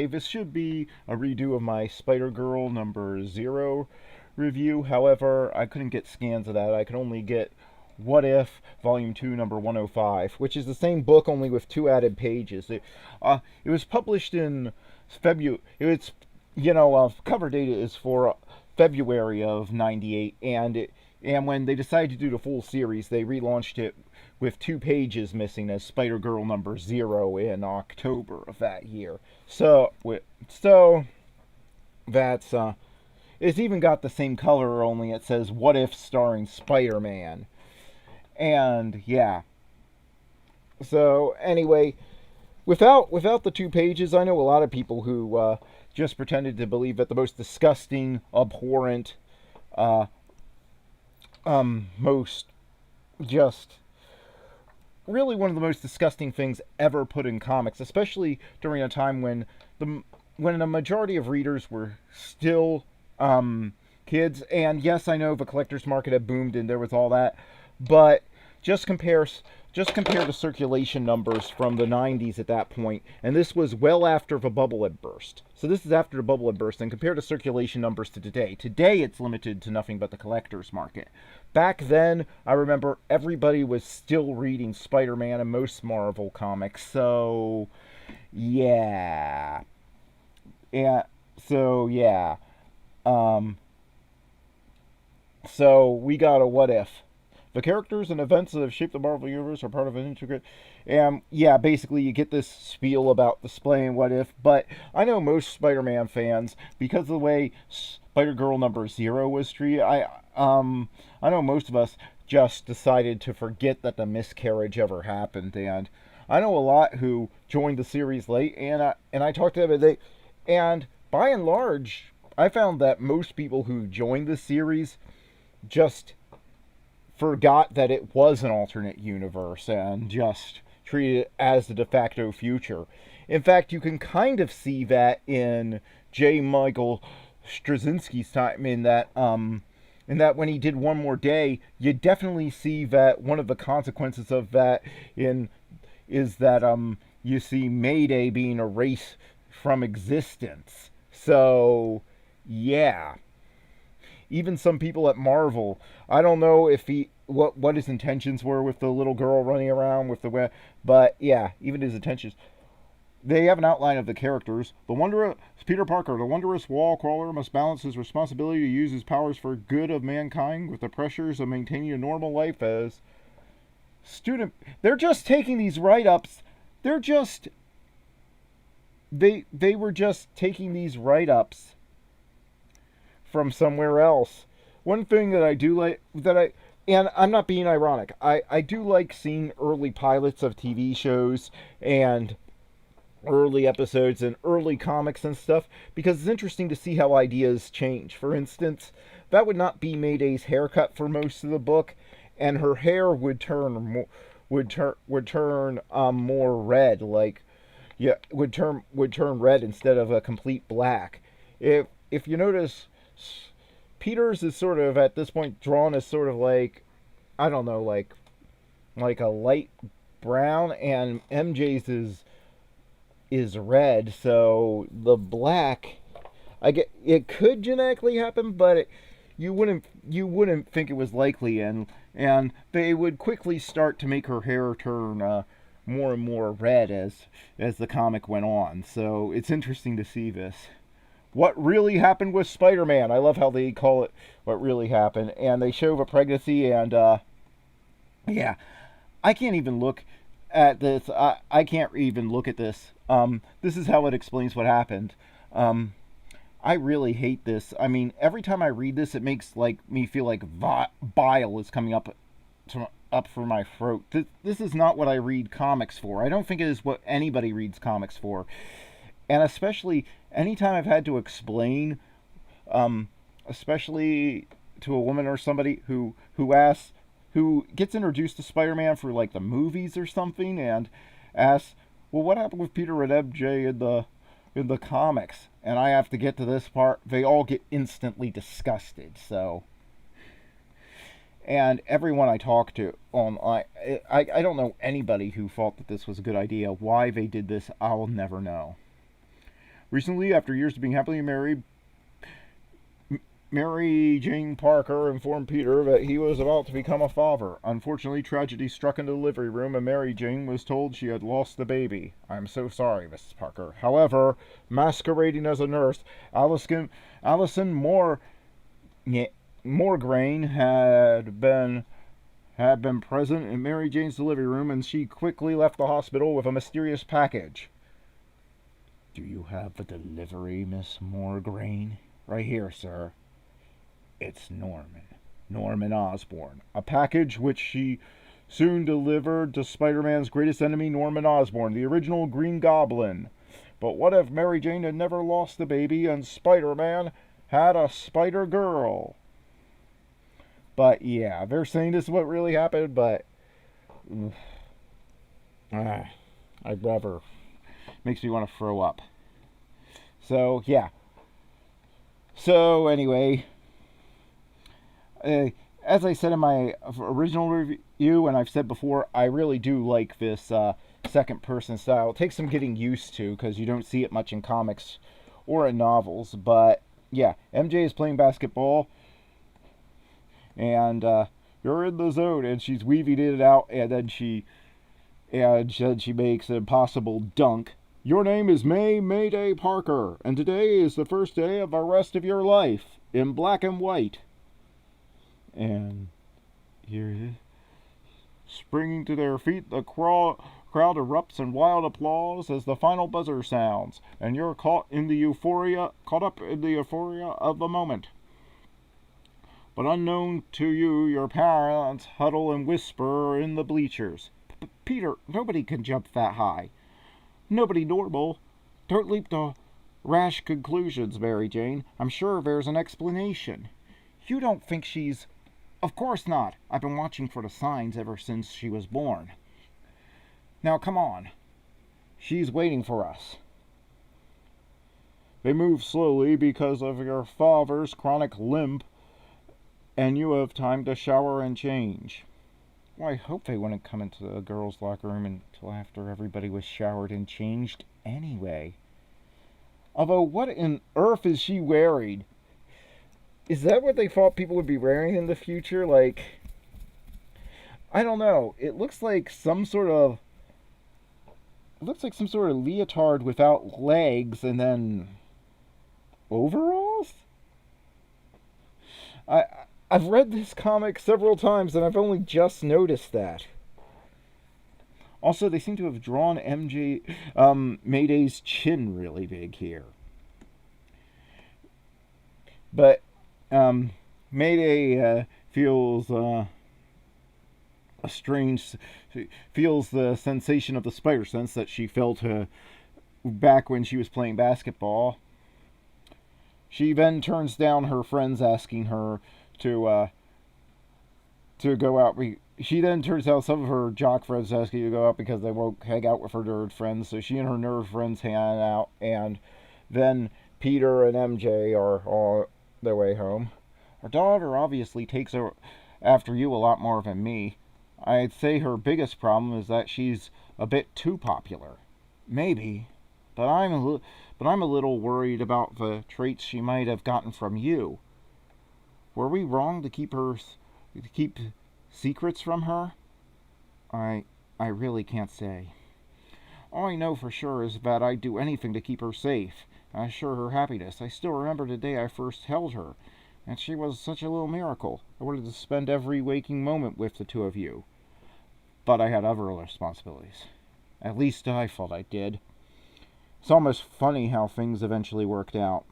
Hi, this should be a redo of my Spider-Girl number 0 review. However, I couldn't get scans of that. I could only get What If Volume 2 number 105, which is the same book only with 2 added pages. It was published in February. It's, cover date is for February of 98, and when they decided to do the full series, they relaunched it with 2 pages missing as Spider-Girl number 0 in October of that year. So that's it's even got the same color, only it says "What If" starring Spider-Man, and yeah. So anyway, without the 2 pages, I know a lot of people who just pretended to believe that the most disgusting, abhorrent, uh, most just really one of the most disgusting things ever put in comics, especially during a time when the majority of readers were still kids. And yes, I know the collector's market had boomed and there was all that, but just compare just compare the circulation numbers from the 90s at that point, and this was well after the bubble had burst. So this is after the bubble had burst, and compare the circulation numbers to today. Today it's limited to nothing but the collector's market. Back then, I remember everybody was still reading Spider-Man and most Marvel comics, so yeah. Yeah, so yeah. Um, so we got a What If. The characters and events that have shaped the Marvel Universe are part of an intricate. And yeah, basically, you get this spiel about displaying What If, but I know most Spider Man fans, because of the way Spider Girl number 0 was treated, I know most of us just decided to forget that the miscarriage ever happened. And I know a lot who joined the series late, and I talked to them, and by and large, I found that most people who joined the series just forgot that it was an alternate universe and just treated it as the de facto future. In fact, you can kind of see that in J. Michael Straczynski's time, in that when he did One More Day, you definitely see that one of the consequences of that in is that you see Mayday being erased from existence. So yeah, even some people at Marvel, I don't know if he what his intentions were with the little girl running around with the but yeah, even his intentions. They have an outline of the characters. The Wonder Peter Parker, the wondrous wall crawler, must balance his responsibility to use his powers for good of mankind with the pressures of maintaining a normal life as student. They're just taking these write-ups. They're just they were just taking these write-ups from somewhere else. One thing that I do like and I'm not being ironic. I do like seeing early pilots of TV shows and early episodes and early comics and stuff, because it's interesting to see how ideas change. For instance, that would not be Mayday's haircut for most of the book, and her hair would turn more red, like yeah, would turn red instead of a complete black. If you notice, Peters is sort of at this point drawn as sort of like, I don't know, like a light brown, and MJ's is red. So the black, I get it could genetically happen, but you wouldn't think it was likely, and they would quickly start to make her hair turn more and more red as the comic went on. So it's interesting to see this. What really happened with Spider-Man? I love how they call it what really happened, and they show the pregnancy, and yeah, I can't even look at this. I can't even look at this. This is how it explains what happened. I really hate this. I mean, every time I read this, it makes me feel like bile is coming up from my throat. This is not what I read comics for. I don't think it is what anybody reads comics for. And especially anytime I've had to explain, especially to a woman or somebody who gets introduced to Spider-Man for like the movies or something, and asks, "Well, what happened with Peter and MJ in the comics?" And I have to get to this part, they all get instantly disgusted. So, and everyone I talk to I don't know anybody who thought that this was a good idea. Why they did this, I'll never know. Recently, after years of being happily married, Mary Jane Parker informed Peter that he was about to become a father. Unfortunately, tragedy struck in the delivery room, and Mary Jane was told she had lost the baby. I'm so sorry, Mrs. Parker. However, masquerading as a nurse, Allison Morgraine had been present in Mary Jane's delivery room, and she quickly left the hospital with a mysterious package. Do you have the delivery, Miss Morgraine? Right here, sir. It's Norman Osborn. A package which she soon delivered to Spider-Man's greatest enemy, Norman Osborn, the original Green Goblin. But what if Mary Jane had never lost the baby and Spider-Man had a Spider-Girl? But yeah, they're saying this is what really happened, but I'd rather. Makes me want to throw up. So yeah. So anyway, as I said in my original review, and I've said before, I really do like this second person style. It takes some getting used to because you don't see it much in comics or in novels. But yeah, MJ is playing basketball, and you're in the zone, and she's weaving it out, and then she makes an impossible dunk. Your name is Mayday Parker, and today is the first day of the rest of your life, in black and white. And here it is. Springing to their feet, the crowd erupts in wild applause as the final buzzer sounds, and you're caught up in the euphoria of the moment. But unknown to you, your parents huddle and whisper in the bleachers. Peter, nobody can jump that high. Nobody normal. Don't leap to rash conclusions, Mary Jane. I'm sure there's an explanation. You don't think she's... Of course not. I've been watching for the signs ever since she was born. Now come on. She's waiting for us. They move slowly because of your father's chronic limp, and you have time to shower and change. Well, I hope they wouldn't come into the girls' locker room until after everybody was showered and changed anyway. Although, what on earth is she wearing? Is that what they thought people would be wearing in the future? Like, I don't know. It looks like some sort of leotard without legs and then overalls? I've read this comic several times and I've only just noticed that. Also, they seem to have drawn Mayday's chin really big here. But Mayday feels feels the sensation of the spider sense that she felt back when she was playing basketball. She then turns down her friends asking her to go out. She then turns down some of her jock friends asking to go out because they won't hang out with her nerd friends. So she and her nerd friends hang out, and then Peter and MJ are on their way home. Her daughter obviously takes after you a lot more than me. I'd say her biggest problem is that she's a bit too popular. Maybe, but I'm a little worried about the traits she might have gotten from you. Were we wrong to keep secrets from her? I really can't say. All I know for sure is that I'd do anything to keep her safe and assure her happiness. I still remember the day I first held her, and she was such a little miracle. I wanted to spend every waking moment with the two of you. But I had other responsibilities. At least I thought I did. It's almost funny how things eventually worked out.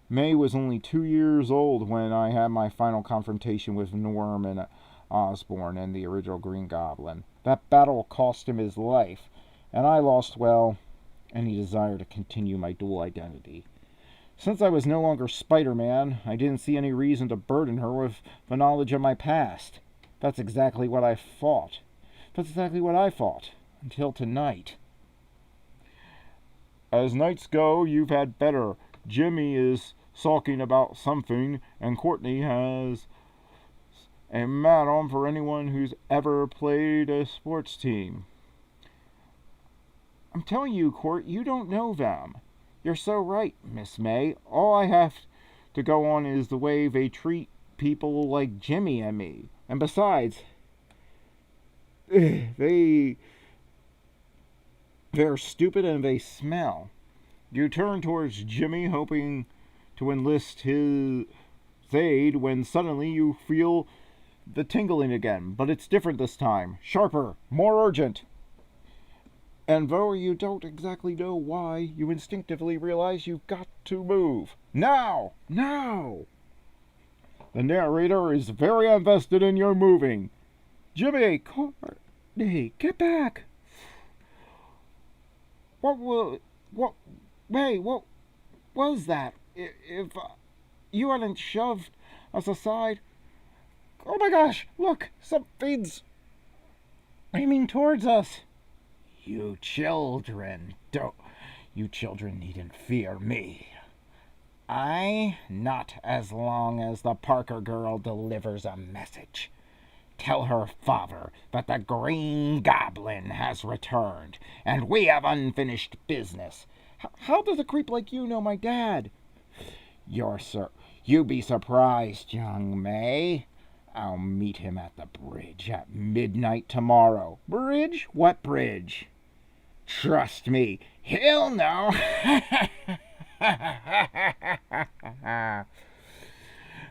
May was only 2 years old when I had my final confrontation with Norman Osborn and the original Green Goblin. That battle cost him his life, and I lost, well, any desire to continue my dual identity. Since I was no longer Spider-Man, I didn't see any reason to burden her with the knowledge of my past. That's exactly what I thought. Until tonight. As nights go, you've had better. Jimmy is sulking about something, and Courtney has a mad-on for anyone who's ever played a sports team. I'm telling you, Court, you don't know them. You're so right, Miss May. All I have to go on is the way they treat people like Jimmy and me. And besides, they they're stupid and they smell. You turn towards Jimmy hoping to enlist his aid when suddenly you feel the tingling again, but it's different this time. Sharper, more urgent. And though you don't exactly know why, you instinctively realize you've got to move. Now! Now! The narrator is very invested in your moving. Jimmy, Courtney, get back! What, May, what was that? If you hadn't shoved us aside. Oh my gosh, look, something's aiming towards us. You children needn't fear me. Not as long as the Parker girl delivers a message. Tell her father that the Green Goblin has returned, and we have unfinished business. How does a creep like you know my dad? You be surprised, young May. I'll meet him at the bridge at midnight tomorrow. Bridge? What bridge? Trust me, he'll know.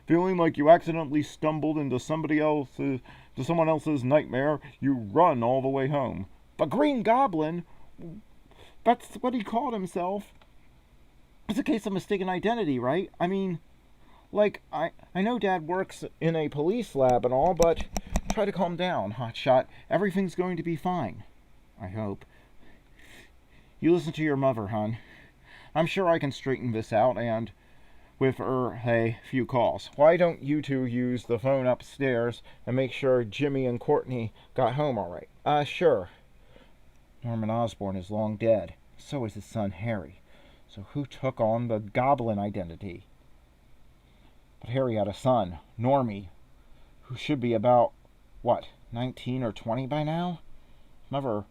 Feeling like you accidentally stumbled into someone else's nightmare, you run all the way home. The Green Goblin? That's what he called himself. It's a case of mistaken identity, right? I mean, I know Dad works in a police lab and all, but try to calm down, hotshot. Everything's going to be fine. I hope. You listen to your mother, hon. I'm sure I can straighten this out, and with a few calls. Why don't you two use the phone upstairs and make sure Jimmy and Courtney got home all right? Sure. Norman Osborn is long dead. So is his son Harry. So who took on the Goblin identity? But Harry had a son, Normie, who should be about, 19 or 20 by now? Never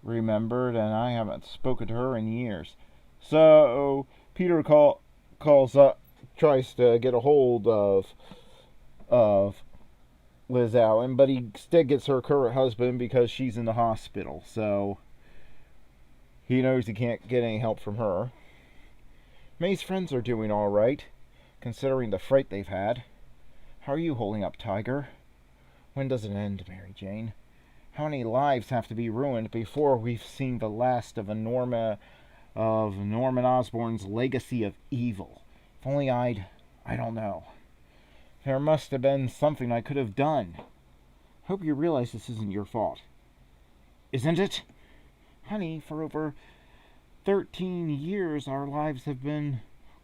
remembered, and I haven't spoken to her in years. So Peter calls up, tries to get a hold of Liz Allen, but he instead gets her current husband because she's in the hospital. So he knows he can't get any help from her. May's friends are doing all right, considering the fright they've had. How are you holding up, Tiger? When does it end, Mary Jane? How many lives have to be ruined before we've seen the last of Norman Osborn's legacy of evil? If only I don't know. There must have been something I could have done. Hope you realize this isn't your fault. Isn't it? Honey, for over 13 years our lives have been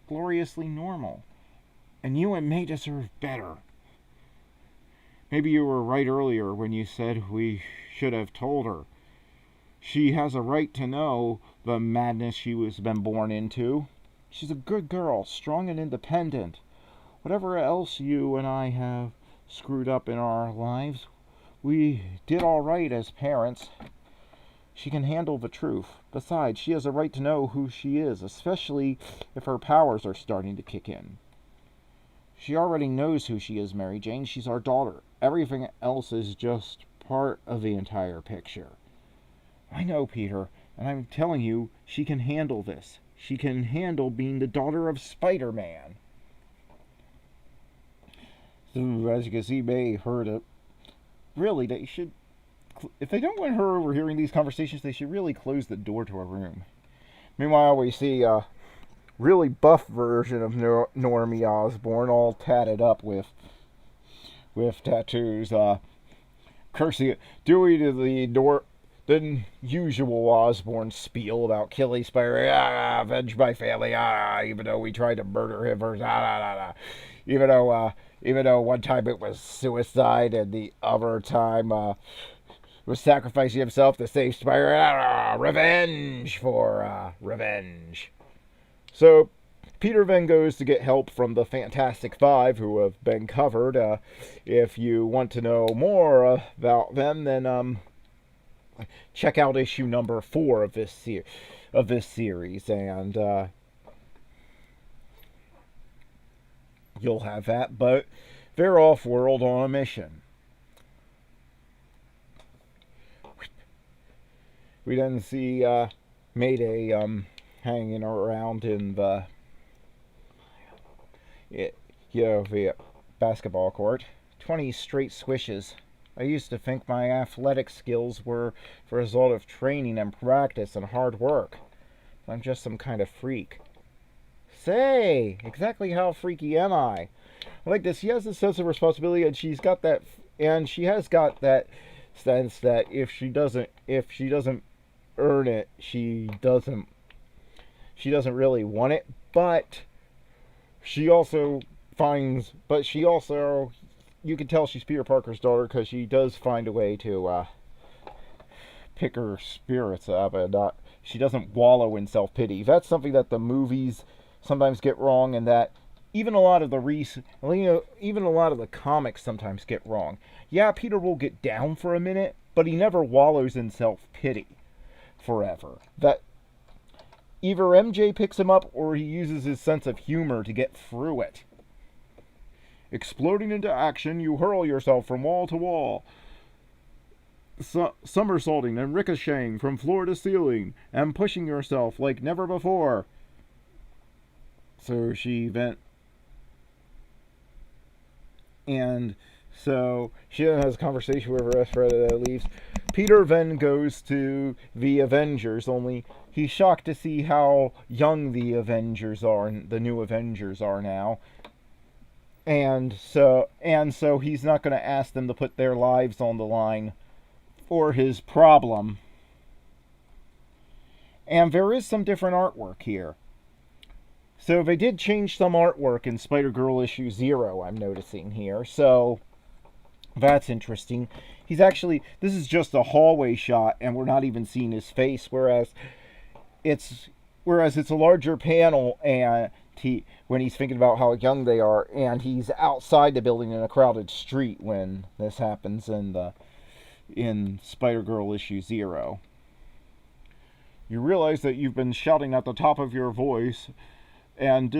gloriously normal. And you and May deserve better. Maybe you were right earlier when you said we should have told her. She has a right to know the madness she was been born into. She's a good girl, strong and independent. Whatever else you and I have screwed up in our lives, we did all right as parents. She can handle the truth. Besides, she has a right to know who she is, especially if her powers are starting to kick in. She already knows who she is, Mary Jane. She's our daughter. Everything else is just part of the entire picture. I know, Peter, and I'm telling you, she can handle this. She can handle being the daughter of Spider-Man. So, as you can see, May heard it. Really, they should... If they don't want her overhearing these conversations, they should really close the door to her room. Meanwhile, we see a really buff version of Normie Osborn, all tatted up with tattoos, cursing, doing the usual Osborn spiel about killing Spider, avenge my family, even though we tried to murder him, or even though one time it was suicide and the other time was sacrificing himself to save Spider, revenge for revenge. So Peter then goes to get help from the Fantastic Five, who have been covered. If you want to know more about them, then check out issue number 4 of this of this series, and you'll have that. But they're off world on a mission. We then see Mayday hanging around in the the basketball court. 20 straight swishes. I used to think my athletic skills were the result of training and practice and hard work. I'm just some kind of freak. Say, exactly how freaky am I? I like this. She has a sense of responsibility, and she has got that sense that if she doesn't earn it, she doesn't really want it. But she also you can tell she's Peter Parker's daughter because she does find a way to pick her spirits up, and she doesn't wallow in self-pity. That's something that the movies sometimes get wrong, and that even a lot of the comics sometimes get wrong. Yeah, Peter will get down for a minute, but he never wallows in self-pity forever. That either MJ picks him up or he uses his sense of humor to get through it. Exploding into action, you hurl yourself from wall to wall, somersaulting and ricocheting from floor to ceiling, and pushing yourself like never before. So she then has a conversation with her best friend that leaves. Peter then goes to the Avengers, only he's shocked to see how young the new Avengers are now. And so he's not going to ask them to put their lives on the line for his problem. And there is some different artwork here. So they did change some artwork in Spider-Girl issue 0, I'm noticing here. So that's interesting. This is just a hallway shot, and we're not even seeing his face, whereas it's a larger panel, and when he's thinking about how young they are, and he's outside the building in a crowded street when this happens in Spider-Girl issue 0. You realize that you've been shouting at the top of your voice and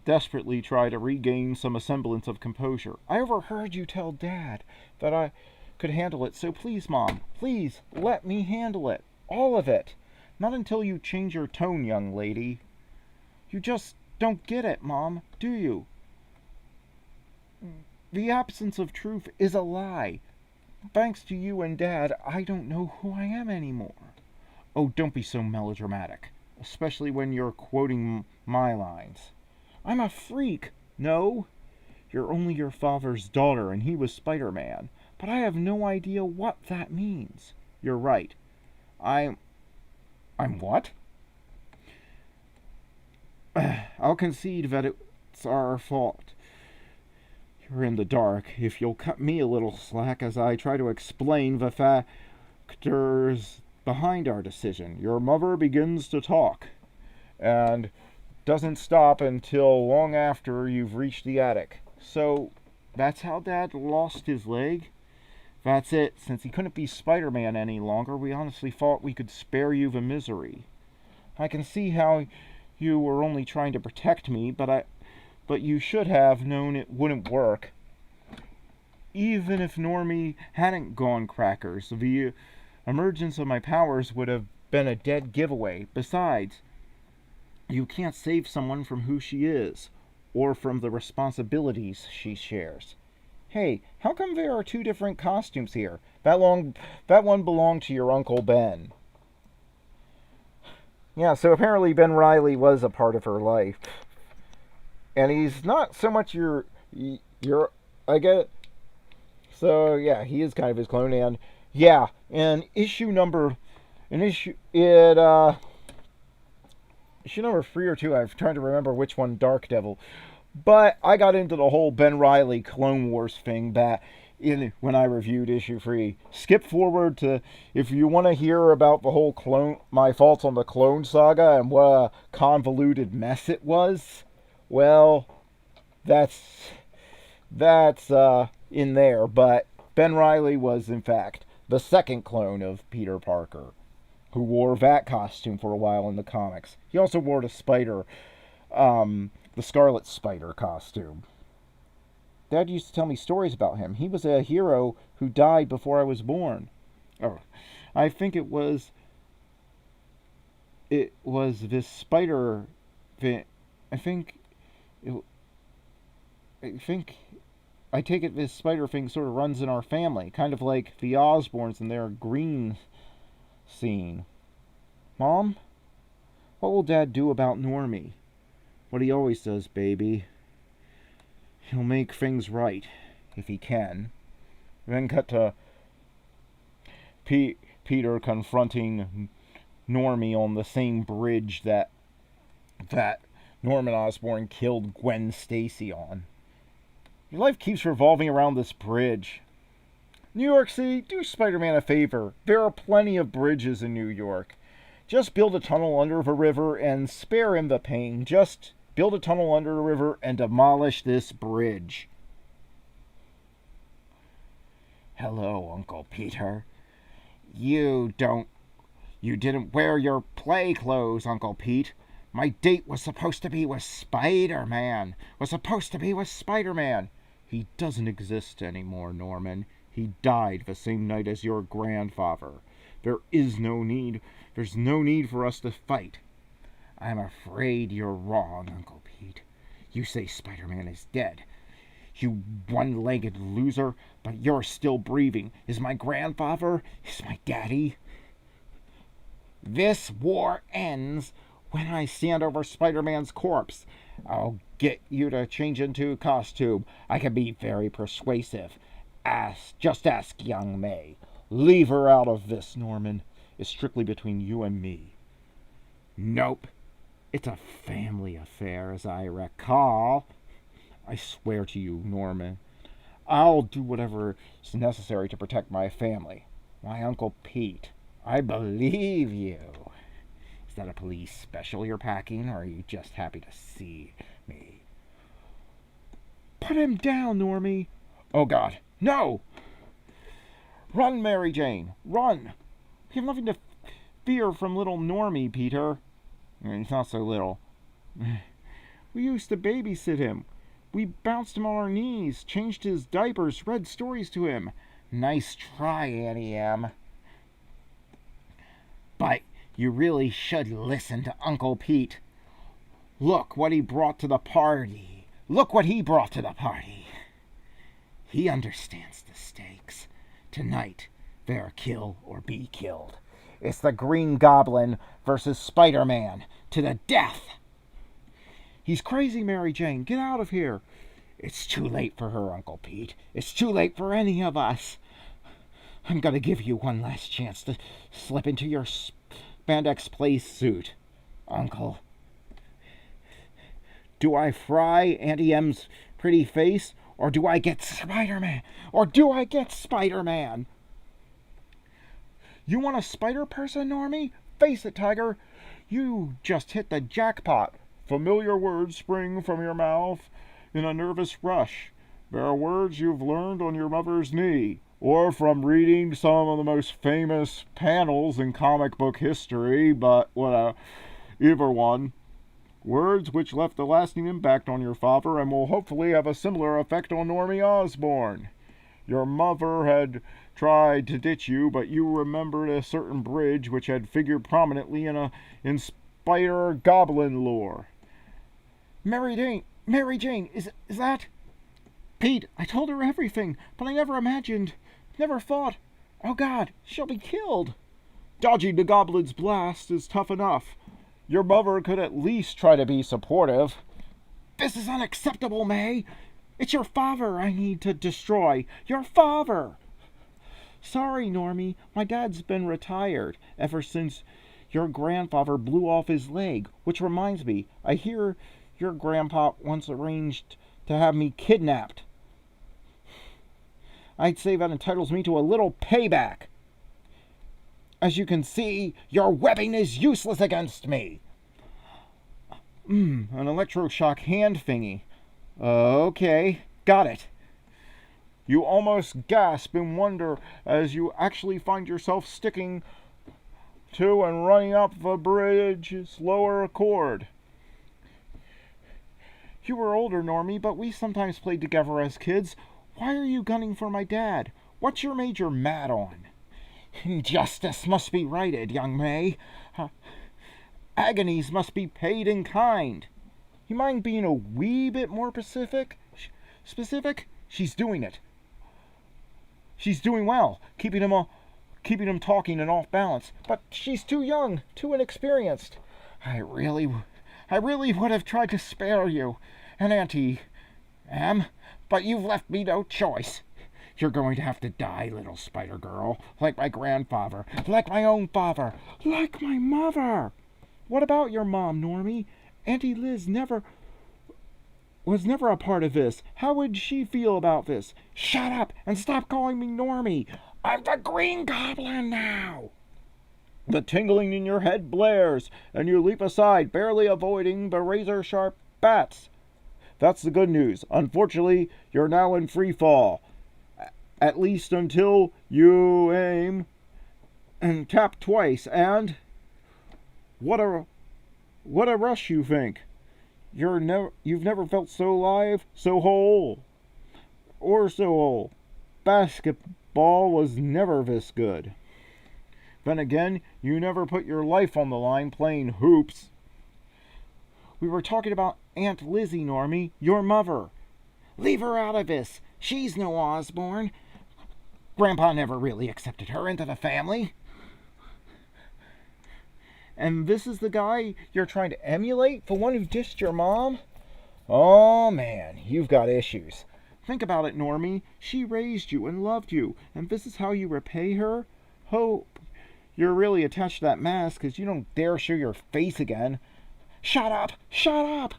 desperately try to regain some semblance of composure. I overheard you tell Dad that I could handle it, so please, Mom, please let me handle it. All of it. Not until you change your tone, young lady. You just don't get it, Mom, do you? The absence of truth is a lie. Thanks to you and Dad, I don't know who I am anymore. Oh, don't be so melodramatic, especially when you're quoting my lines. I'm a freak. No, you're only your father's daughter, and he was Spider-Man. But I have no idea what that means. You're right. I'm what? I'll concede that it's our fault. You're in the dark. If you'll cut me a little slack as I try to explain the factors behind our decision. Your mother begins to talk, and doesn't stop until long after you've reached the attic. So, that's how Dad lost his leg? That's it. Since he couldn't be Spider-Man any longer, we honestly thought we could spare you the misery. I can see how you were only trying to protect me, but you should have known it wouldn't work. Even if Normie hadn't gone crackers, the emergence of my powers would have been a dead giveaway. Besides, you can't save someone from who she is, or from the responsibilities she shares. Hey, how come there are 2 different costumes here? That one belonged to your Uncle Ben. Yeah, so apparently Ben Reilly was a part of her life. And he's not so much your I get it. So yeah, he is kind of his clone, and yeah, issue number 3 or 2, I'm trying to remember which one, Dark Devil. But I got into the whole Ben Reilly Clone Wars thing when I reviewed issue 3. Skip forward to if you want to hear about the whole my thoughts on the Clone Saga and what a convoluted mess it was. Well, that's in there. But Ben Reilly was in fact the second clone of Peter Parker, who wore that costume for a while in the comics. He also wore the spider, the Scarlet Spider costume. Dad used to tell me stories about him. He was a hero who died before I was born. Oh, I think it was this spider. I think it, I think I take it this spider thing sort of runs in our family, kind of like the Osborns and their green scene. Mom, what will Dad do about Normie? What he always does, baby. He'll make things right, if he can. Then cut to Peter confronting Normie on the same bridge that Norman Osborn killed Gwen Stacy on. Your life keeps revolving around this bridge. New York City, do Spider-Man a favor. There are plenty of bridges in New York. Just build a tunnel under the river and spare him the pain. Just build a tunnel under the river and demolish this bridge. Hello, Uncle Peter. You didn't wear your play clothes, Uncle Pete. My date was supposed to be with Spider-Man. He doesn't exist anymore, Norman. He died the same night as your grandfather. There's no need for us to fight. I'm afraid you're wrong, Uncle Pete. You say Spider-Man is dead. You one-legged loser, but you're still breathing. Is my grandfather? Is my daddy? This war ends when I stand over Spider-Man's corpse. I'll get you to change into a costume. I can be very persuasive. Just ask young May. Leave her out of this, Norman. It's strictly between you and me. Nope. It's a family affair, as I recall. I swear to you, Norman, I'll do whatever is necessary to protect my family. My Uncle Pete, I believe you. Is that a police special you're packing, or are you just happy to see me? Put him down, Normie. Oh, God, no! Run, Mary Jane, run! We have nothing to fear from little Normie, Peter. He's not so little. We used to babysit him. We bounced him on our knees, changed his diapers, read stories to him. Nice try, Auntie Em. But you really should listen to Uncle Pete. Look what he brought to the party. He understands the stakes. Tonight, they're kill or be killed. It's the Green Goblin versus Spider-Man to the death. He's crazy, Mary Jane. Get out of here. It's too late for her, Uncle Pete. It's too late for any of us. I'm going to give you one last chance to slip into your spandex play suit, Uncle. Do I fry Auntie Em's pretty face, or do I get Spider-Man? You want a spider person, Normie? Face it, Tiger. You just hit the jackpot. Familiar words spring from your mouth in a nervous rush. There are words you've learned on your mother's knee, or from reading some of the most famous panels in comic book history, but either one. Words which left a lasting impact on your father and will hopefully have a similar effect on Normie Osborn. Your mother had tried to ditch you, but you remembered a certain bridge which had figured prominently in Spider-Goblin lore. Mary Jane, is that? Pete, I told her everything, but I never thought. Oh God, she'll be killed. Dodging the Goblin's blast is tough enough. Your mother could at least try to be supportive. This is unacceptable, May. It's your father I need to destroy. Your father! Sorry, Normie. My dad's been retired ever since your grandfather blew off his leg. Which reminds me, I hear your grandpa once arranged to have me kidnapped. I'd say that entitles me to a little payback. As you can see, your webbing is useless against me. An electroshock hand thingy. Okay, got it. You almost gasp in wonder as you actually find yourself sticking to and running up the bridge's lower accord. You were older, Normie, but we sometimes played together as kids. Why are you gunning for my dad? What's your major mad on? Justice must be righted, young May. Agonies must be paid in kind. You mind being a wee bit more specific? Specific? She's doing it. She's doing well, keeping him talking and off balance. But she's too young, too inexperienced. I really would have tried to spare you, and Auntie Am, but you've left me no choice. You're going to have to die, little spider girl, like my grandfather, like my own father, like my mother. What about your mom, Normie? Auntie Liz was never a part of this. How would she feel about this? Shut up and stop calling me Normie. I'm the Green Goblin now. The tingling in your head blares, and you leap aside, barely avoiding the razor-sharp bats. That's the good news. Unfortunately, you're now in free fall. At least until you aim and tap twice, and... What a rush, you think. You've never felt so alive, so whole. Or so whole. Basketball was never this good. Then again, you never put your life on the line playing hoops. We were talking about Aunt Lizzie, Normie, your mother. Leave her out of this. She's no Osborne. Grandpa never really accepted her into the family. And this is the guy you're trying to emulate? The one who dissed your mom? Oh man, you've got issues. Think about it, Normie. She raised you and loved you, and this is how you repay her? Hope you're really attached to that mask because you don't dare show your face again. Shut up! Shut up!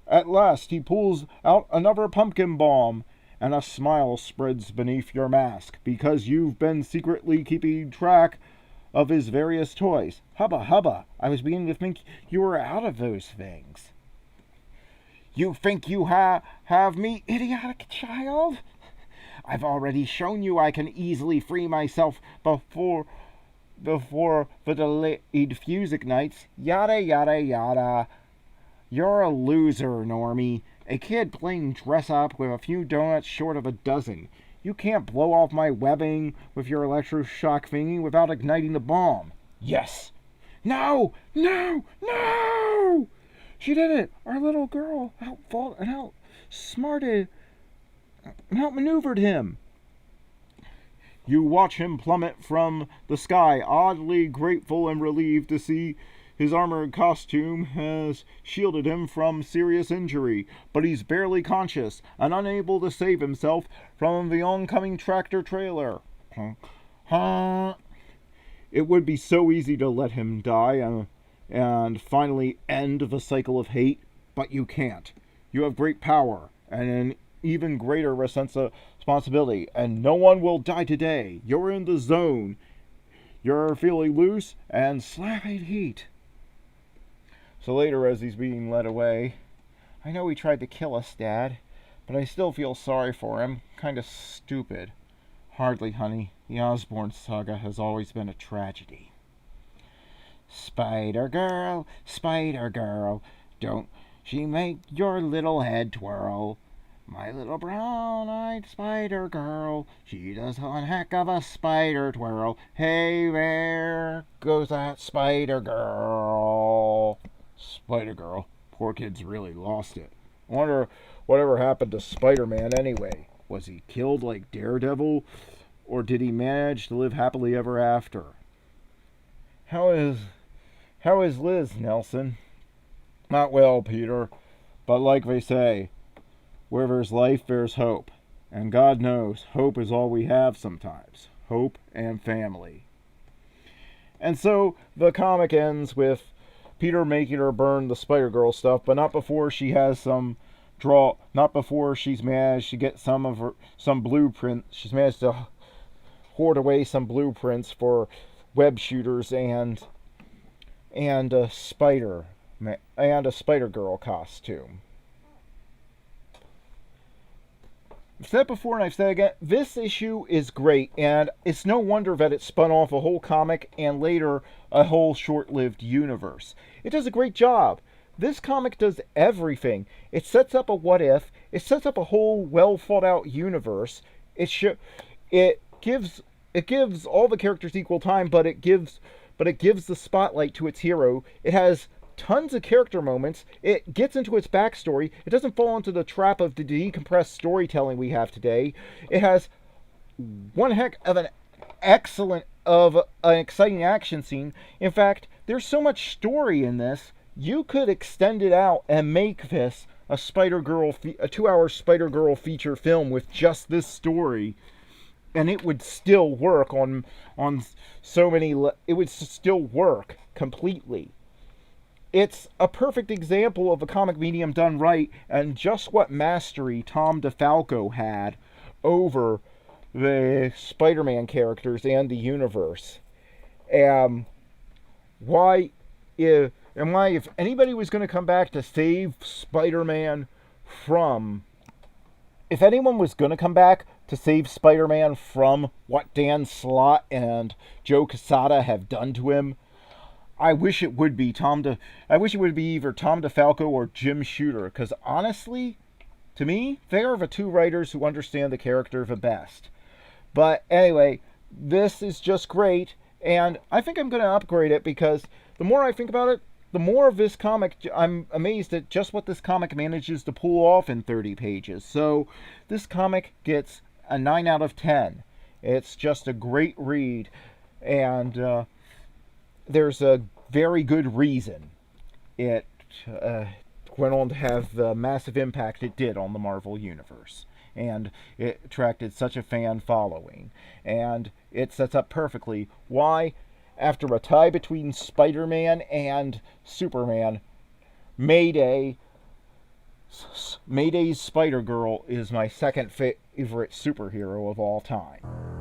At last he pulls out another pumpkin bomb, and a smile spreads beneath your mask because you've been secretly keeping track of his various toys. Hubba hubba, I was beginning to think you were out of those things. You think you have me, idiotic child? I've already shown you I can easily free myself before the delayed fuse ignites. Yada yada yada. You're a loser, Normie. A kid playing dress-up with a few donuts short of a dozen. You can't blow off my webbing with your electroshock thingy without igniting the bomb. Yes. No! No! No! She did it! Our little girl outfought and outsmarted and outmaneuvered him. You watch him plummet from the sky, oddly grateful and relieved to see his armored costume has shielded him from serious injury, but he's barely conscious and unable to save himself from the oncoming tractor-trailer. It would be so easy to let him die and finally end the cycle of hate, but you can't. You have great power and an even greater sense of responsibility, and no one will die today. You're in the zone. You're feeling loose and slapping heat. So later, as he's being led away, I know he tried to kill us, Dad, but I still feel sorry for him. Kinda stupid. Hardly, honey. The Osborne saga has always been a tragedy. Spider Girl, don't she make your little head twirl? My little brown-eyed Spider Girl, she does one heck of a spider twirl. Hey, there goes that Spider Girl. Spider Girl. Poor kid's really lost it. I wonder whatever happened to Spider-Man anyway. Was he killed like Daredevil, or did he manage to live happily ever after? How is Liz, Nelson? Not well, Peter, but like they say, where there's life, there's hope. And God knows, hope is all we have sometimes. Hope and family. And so the comic ends with Peter making her burn the Spider-Girl stuff, but not before she has not before she's managed to get some blueprints. She's managed to hoard away some blueprints for web shooters and a Spider-Girl costume. I've said it before and I've said it again, this issue is great, and it's no wonder that it spun off a whole comic and later a whole short-lived universe. It does a great job. This comic does everything. It sets up a what if, it sets up a whole well thought out universe. It gives all the characters equal time, but it gives the spotlight to its hero. It has tons of character moments. It gets into its backstory. It doesn't fall into the trap of the decompressed storytelling we have today. It has one heck of an exciting action scene. In fact, there's so much story in this. You could extend it out and make this a a 2-hour Spider Girl feature film with just this story, and it would still work on so many. It would still work completely. It's a perfect example of a comic medium done right, and just what mastery Tom DeFalco had over the Spider-Man characters and the universe. Um, why, if anybody was going to come back to save Spider-Man from, if anyone was going to come back to save Spider-Man from what Dan Slott and Joe Quesada have done to him, I wish it would be I wish it would be either Tom DeFalco or Jim Shooter, because honestly, to me, they are the two writers who understand the character the best. But anyway, this is just great, and I think I'm going to upgrade it because the more I think about it, the more of this comic, I'm amazed at just what this comic manages to pull off in 30 pages. So this comic gets a 9 out of 10. It's just a great read, and there's a very good reason it went on to have the massive impact it did on the Marvel Universe. And it attracted such a fan following. And it sets up perfectly why, after a tie between Spider-Man and Superman, Mayday's Spider-Girl is my second favorite superhero of all time.